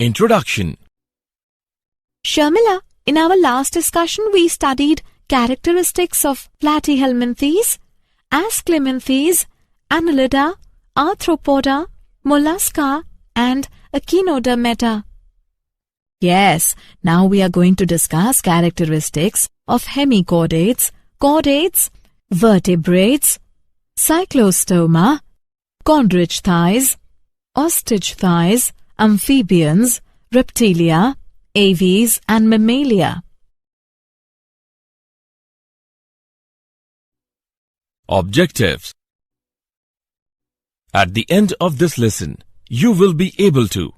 Introduction. Sharmila, in our last discussion we studied characteristics of platyhelminthes, ascleminthes, annelida, arthropoda, mollusca and echinodermata. Yes, now we are going to discuss characteristics of hemichordates, chordates, vertebrates, cyclostoma, chondrich thighs, ostrich thighs, amphibians, reptilia, aves and mammalia. Objectives. At the end of this lesson, you will be able to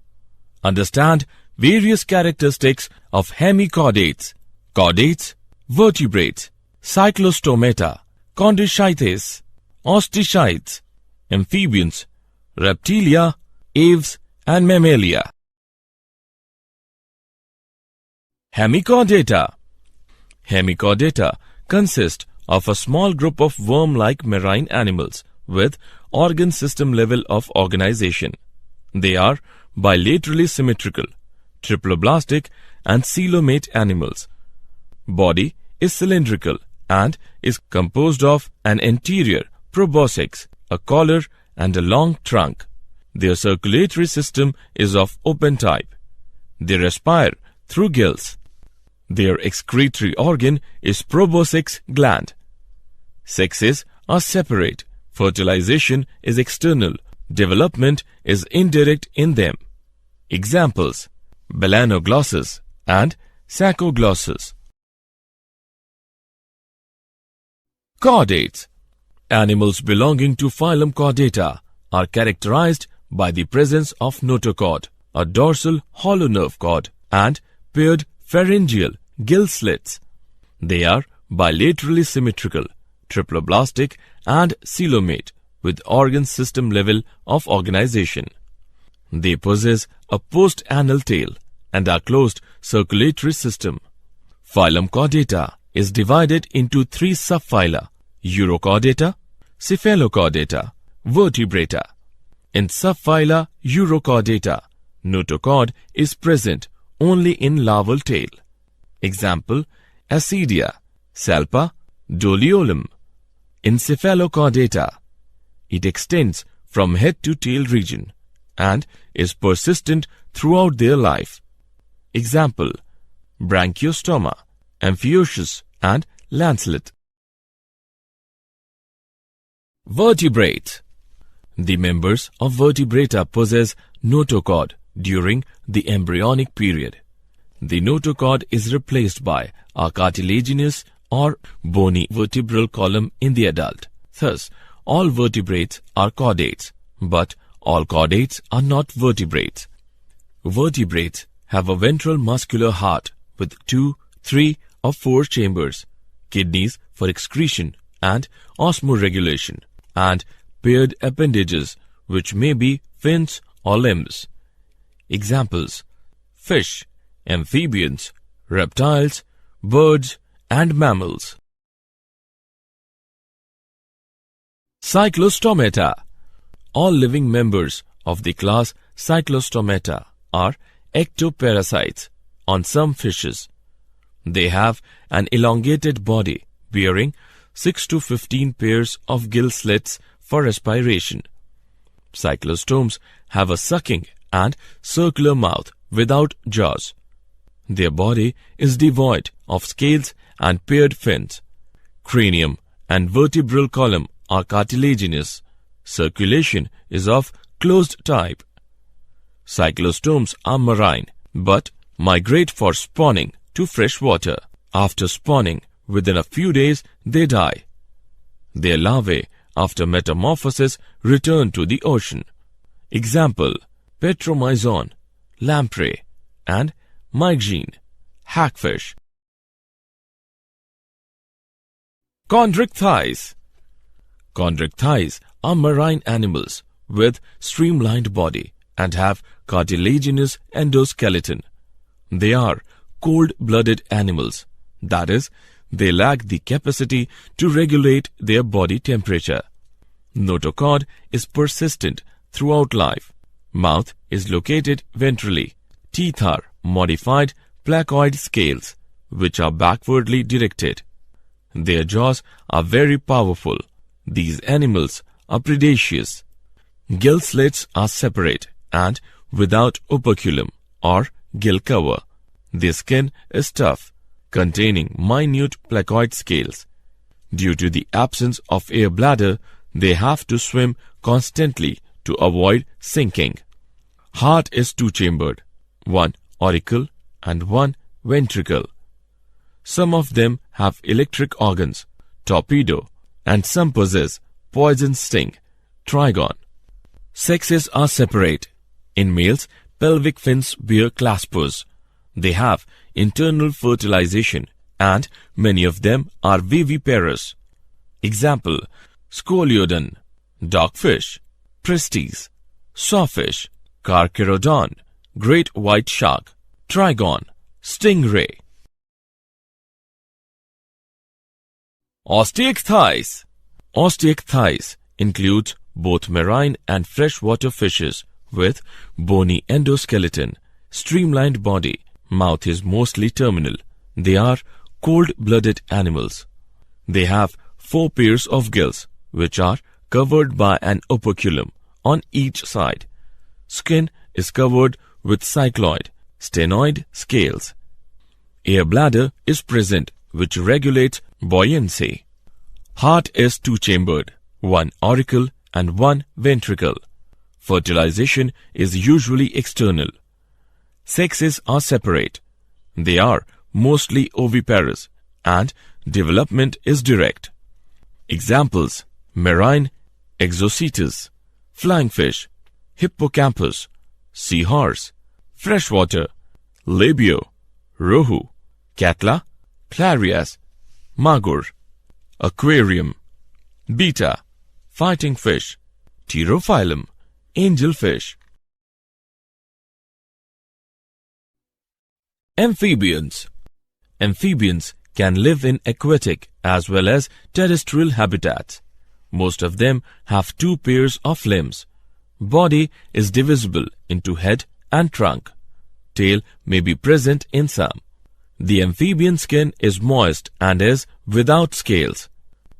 understand various characteristics of hemichordates, chordates, vertebrates, cyclostomata, chondrichthyes, ostrichids, amphibians, reptilia, aves and mammalia. Hemichordata. Hemichordata consist of a small group of worm-like marine animals with organ system level of organization. They are bilaterally symmetrical, triploblastic and coelomate animals. Body is cylindrical and is composed of an anterior proboscis, a collar and a long trunk. Their circulatory system is of open type. They respire through gills. Their excretory organ is proboscis gland. Sexes are separate. Fertilization is external. Development is indirect in them. Examples: balanoglossus and saccoglossus. Chordates. Animals belonging to phylum Chordata are characterized by the presence of notochord, a dorsal hollow nerve cord, and paired pharyngeal gill slits. They are bilaterally symmetrical, triploblastic and coelomate with organ system level of organization. They possess a post-anal tail and a closed circulatory system. Phylum Chordata is divided into three subphyla: Urochordata, Cephalochordata, Vertebrata. In subphyla Urochordata, notochord is present only in larval tail. Example: Ascidia, Salpa, Doliolum. In Cephalochordata, it extends from head to tail region and is persistent throughout their life. Example: Branchiostoma, Amphiorchus and Lancelet. Vertebrates. The members of vertebrata possess notochord during the embryonic period. The notochord is replaced by a cartilaginous or bony vertebral column in the adult. Thus, all vertebrates are chordates, but all chordates are not vertebrates. Vertebrates have a ventral muscular heart with 2, 3 or 4 chambers, kidneys for excretion and osmoregulation, and paired appendages which may be fins or limbs. Examples: fish, amphibians, reptiles, birds and mammals. Cyclostomata. All living members of the class Cyclostomata are ectoparasites on some fishes. They have an elongated body bearing 6 to 15 pairs of gill slits for respiration. Cyclostomes have a sucking and circular mouth without jaws. Their body is devoid of scales and paired fins. Cranium and vertebral column are cartilaginous. Circulation is of closed type. Cyclostomes are marine but migrate for spawning to fresh water. After spawning, within a few days they die. Their larvae, after metamorphosis, return to the ocean. Example: Petromyzon, lamprey, and mygene, hagfish. Chondrich thighs. Chondrich thighs are marine animals with streamlined body and have cartilaginous endoskeleton. They are cold-blooded animals, that is, they lack the capacity to regulate their body temperature. Notochord is persistent throughout life. Mouth is located ventrally. teeth are modified placoid scales, which are backwardly directed. Their jaws are very powerful. These animals are predaceous. Gill slits are separate and without operculum or gill cover. Their skin is tough, containing minute placoid scales. Due to the absence of air bladder, they have to swim constantly to avoid sinking. Heart is two-chambered, one auricle and one ventricle. Some of them have electric organs, torpedo, and some possess poison sting, trigon. Sexes are separate. In males, pelvic fins bear claspers. They have internal fertilization and many of them are viviparous. Example, Scoliodon, dogfish, Pristis, sawfish, Carcharodon, great white shark, trigon, stingray. Osteichthyes. Osteichthyes includes both marine and freshwater fishes with bony endoskeleton, streamlined body. Mouth is mostly terminal. They are cold-blooded animals. They have 4 pairs of gills, which are covered by an operculum on each side. Skin is covered with cycloid, stenoid scales. Air bladder is present, which regulates buoyancy. Heart is two-chambered, one auricle and one ventricle. Fertilization is usually external. Sexes are separate. They are mostly oviparous and development is direct. Examples, marine exocetus, flying fish, hippocampus, seahorse, freshwater, labio, rohu, catla, clarias, magur, aquarium, beta, fighting fish, pterophyllum, angelfish. Amphibians. Amphibians can live in aquatic as well as terrestrial habitats. Most of them have 2 pairs of limbs. Body is divisible into head and trunk. Tail may be present in some. The amphibian skin is moist and is without scales.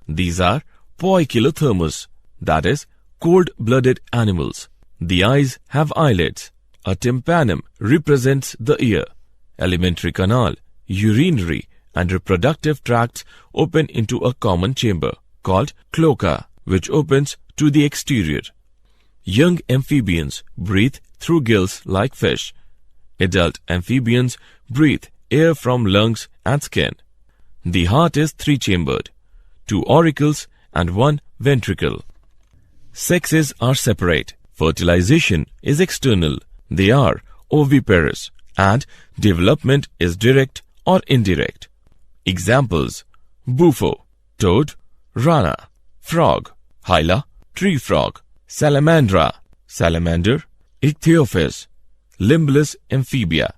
These are poikilothermous, that is, cold-blooded animals. The eyes have eyelids. A tympanum represents the ear. Alimentary canal, urinary and reproductive tracts open into a common chamber called cloaca, which opens to the exterior. Young amphibians breathe through gills like fish. Adult amphibians breathe air from lungs and skin. The heart is 3-chambered, 2 auricles and 1 ventricle. Sexes are separate. Fertilization is external. They are oviparous and development is direct or indirect. Examples, bufo, toad, rana, frog, hyla, tree frog, salamandra, salamander, ichthyophis, limbless amphibia.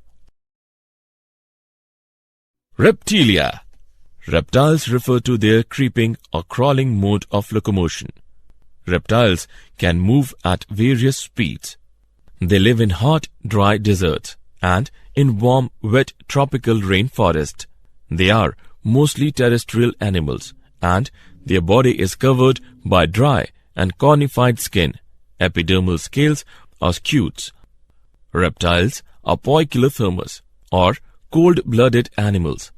Reptilia. Reptiles refer to their creeping or crawling mode of locomotion. Reptiles can move at various speeds. They live in hot, dry deserts and in warm, wet tropical rainforest. They are mostly terrestrial animals and their body is covered by dry and cornified skin, epidermal scales or scutes. Reptiles are poikilothermous or cold-blooded animals.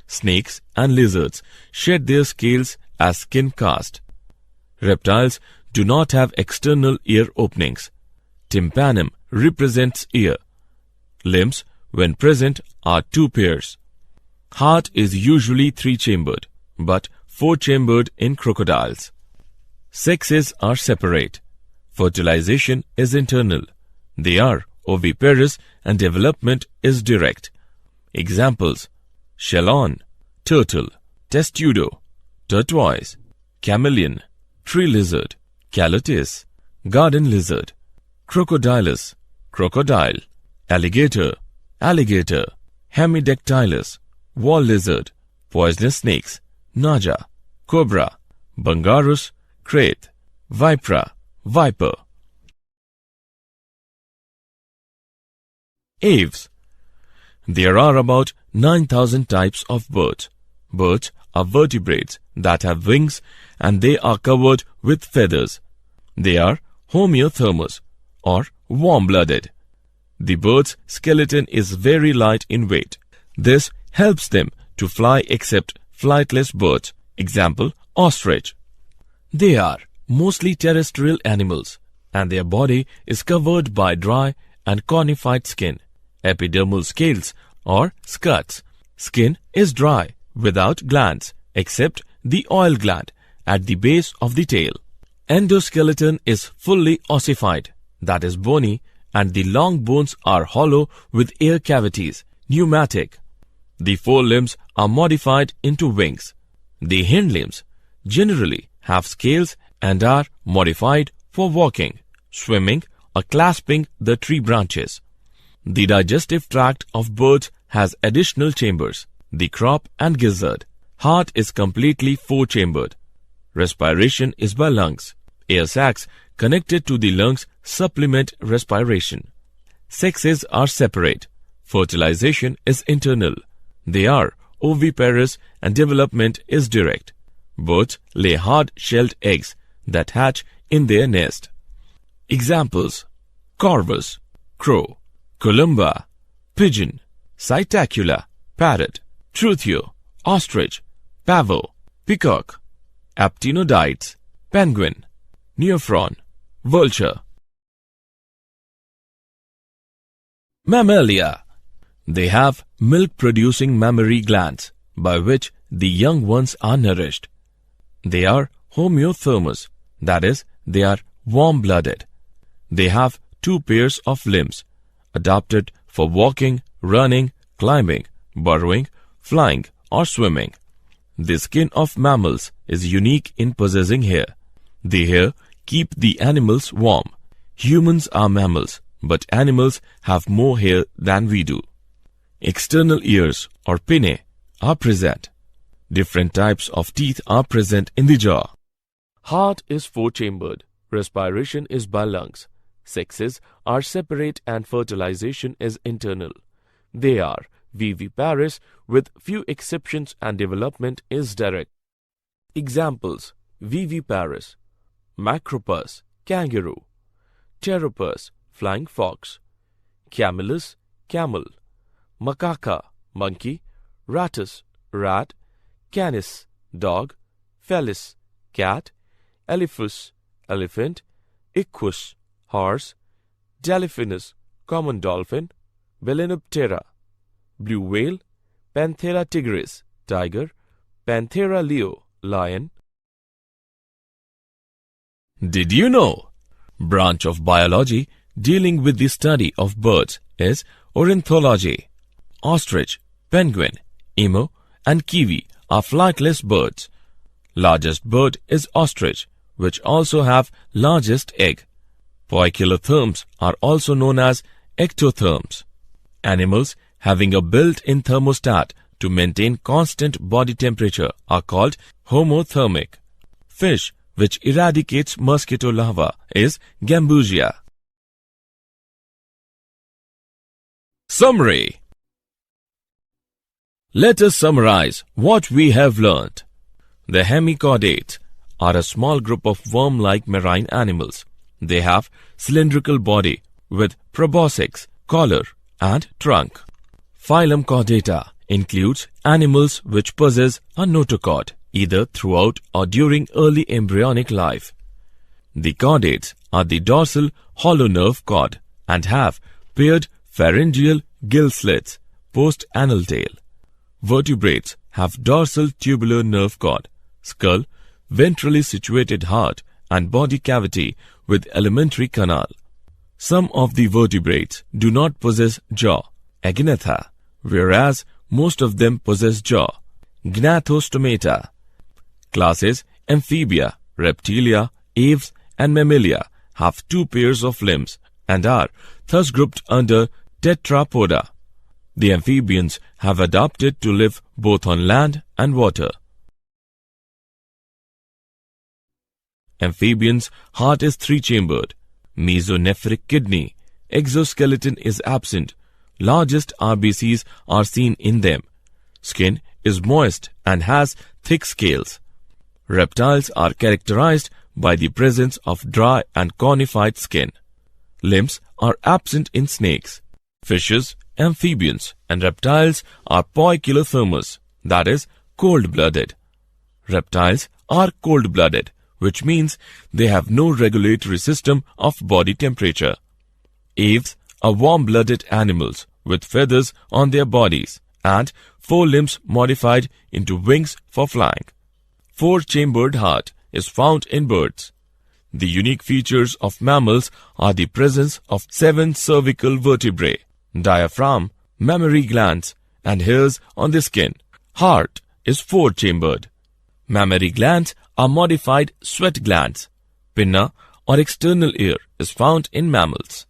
Snakes and lizards shed their scales as skin cast. Reptiles do not have external ear openings. Tympanum represents ear. Limbs, when present, are 2 pairs. Heart is usually 3-chambered, but 4-chambered in crocodiles. Sexes are separate. Fertilization is internal. They are oviparous and development is direct. Examples, chelon, turtle, testudo, tortoise, chameleon, tree lizard, calotis, garden lizard, crocodilus, crocodile, alligator, alligator, hemidactylus, wall lizard, poisonous snakes, naja, cobra, bungarus, crate, vipera, viper. Aves. There are about 9,000 types of birds. Birds are vertebrates that have wings and they are covered with feathers. They are homeothermous or warm-blooded. The bird's skeleton is very light in weight. This helps them to fly except flightless birds, example ostrich. They are mostly terrestrial animals and their body is covered by dry and cornified skin, epidermal scales or scuds. Skin is dry without glands except the oil gland at the base of the tail. Endoskeleton is fully ossified, that is bony, and the long bones are hollow with air cavities, pneumatic. The forelimbs are modified into wings. The hind limbs generally have scales and are modified for walking, swimming, or clasping the tree branches. The digestive tract of birds has additional chambers, the crop and gizzard. Heart is completely four-chambered. Respiration is by lungs. Air sacs connected to the lungs supplement respiration. Sexes are separate. Fertilization is internal. They are oviparous and development is direct. Birds lay hard-shelled eggs that hatch in their nest. Examples: corvus, crow; columba, pigeon; psittacula, parrot; truthio, ostrich; pavo, peacock; aptenodytes, penguin; neophron, vulture. Mammalia. They have milk-producing mammary glands by which the young ones are nourished. They are homeothermous, that is, they are warm-blooded. They have two pairs of limbs, adapted for walking, running, climbing, burrowing, flying, or swimming. The skin of mammals is unique in possessing hair. The hair keep the animals warm. Humans are mammals, but animals have more hair than we do. External ears or pinnae are present. Different types of teeth are present in the jaw. Heart is four-chambered. Respiration is by lungs. Sexes are separate and fertilization is internal. They are viviparous with few exceptions and development is direct. Examples: viviparous, macropus, kangaroo; pteropus, flying fox; camelus, camel; macaca, monkey; ratus, rat; canis, dog; felis, cat; elephus, elephant; equus, horse; delphinus, common dolphin; Balenoptera, blue whale; Panthera tigris, tiger; Panthera leo, lion. Did you know? Branch of biology dealing with the study of birds is ornithology. Ostrich, penguin, emu, and kiwi are flightless birds. Largest bird is ostrich, which also have largest egg. Poikilotherms are also known as ectotherms. Animals having a built-in thermostat to maintain constant body temperature are called homothermic. Fish which eradicates mosquito larvae is gambusia. Summary. Let us summarize what we have learnt. The hemichordates are a small group of worm-like marine animals. They have cylindrical body with proboscis, collar, and trunk. Phylum Chordata includes animals which possess a notochord, either throughout or during early embryonic life. The chordates are the dorsal hollow nerve cord and have paired pharyngeal gill slits, post-anal tail. Vertebrates have dorsal tubular nerve cord, skull, ventrally situated heart, and body cavity with alimentary canal. Some of the vertebrates do not possess jaw, agnatha, whereas most of them possess jaw, gnathostomata. Classes Amphibia, Reptilia, Aves, and Mammalia have two pairs of limbs and are thus grouped under Tetrapoda. The amphibians have adapted to live both on land and water. Amphibians' heart is three-chambered. Mesonephric kidney. Exoskeleton is absent. largest RBCs are seen in them. Skin is moist and has thick scales. Reptiles are characterized by the presence of dry and cornified skin. Limbs are absent in snakes. Fishes, amphibians, and reptiles are poikilothermous, that is, cold-blooded. Reptiles are cold-blooded, which means they have no regulatory system of body temperature. Aves are warm-blooded animals with feathers on their bodies and forelimbs modified into wings for flying. Four-chambered heart is found in birds. The unique features of mammals are the presence of 7 cervical vertebrae, diaphragm, mammary glands, and hairs on the skin. Heart is 4-chambered. Mammary glands are modified sweat glands. Pinna or external ear is found in mammals.